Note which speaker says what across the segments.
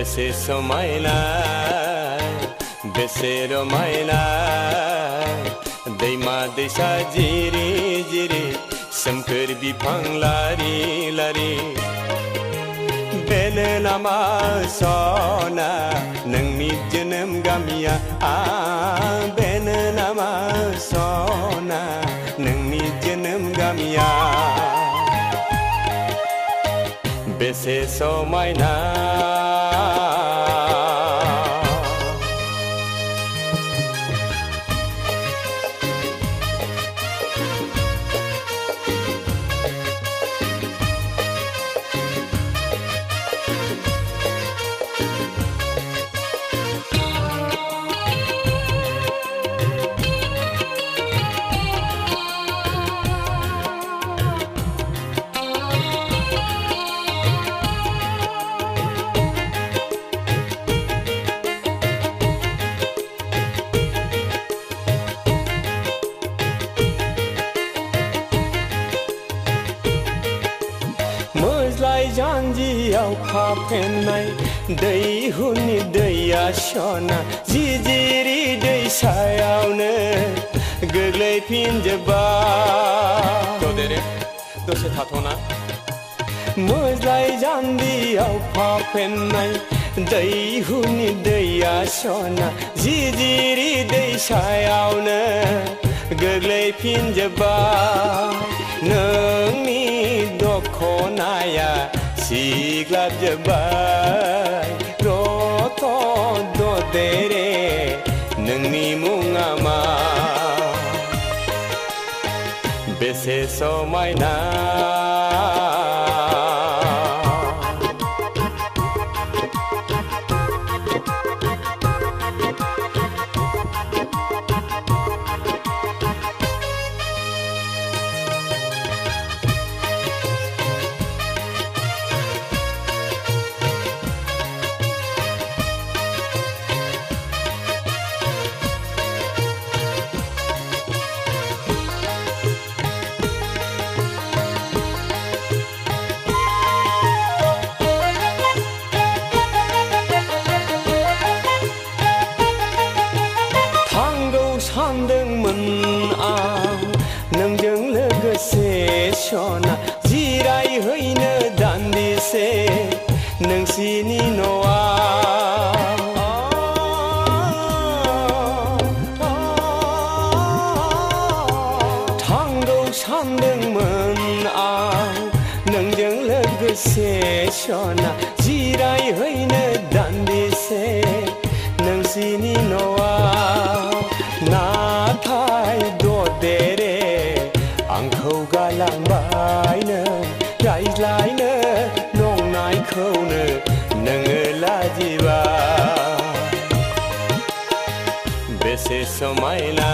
Speaker 1: बेसे समायना बेसे रमायना दैमा दैसा जिरि जिरि सोमखोर बिफां लारि लारि बेनो नामा सना नोंनि जोनोम गामिया बेनो नामा सना नोंनि जोनोम गामिया बेसे समायना जानजियाव खाफेननाय दैहुनि दैया सना जिजिरि दैसायावनो गोग्लैफिनजोब्बाय दसे थाथ'ना मोज्लाय जानजियाव खाफेननाय दैहुनि दैया सना जिजिरि दैसायावनो गोग्लैफिनजोब्बाय नोंनि दखनाया सिग्लाबजोब्बाय रत ददेरे नोंनि मुङा मा बेसे समायना सानदोंमोन आं नोंजों लोगोसे सना जिरायहैनो दान्दिसे नोंसिनि न'आव थांगौ सानदोंमोन आं नोंजों लोगोसे सना जिरायहैनो दान्दिसे नोंसिनि न'आव नाथाय ददेरे आंखौ गालांबायनो रायज्लायनो नंनायखौनो नोङो लाजिबाय बेसे समायना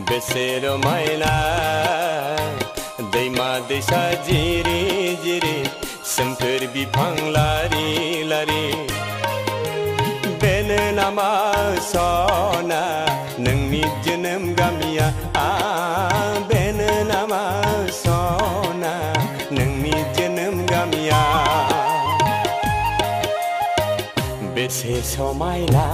Speaker 1: बेसे रमायना दैमा दैसा जिरि जिरि सोमखोर बिफां लारि लारि बेनो नामा सना नोंनि जोनोम गामिया बेनो नामा सना नोंनि जोनोम गामिया बेसे समायना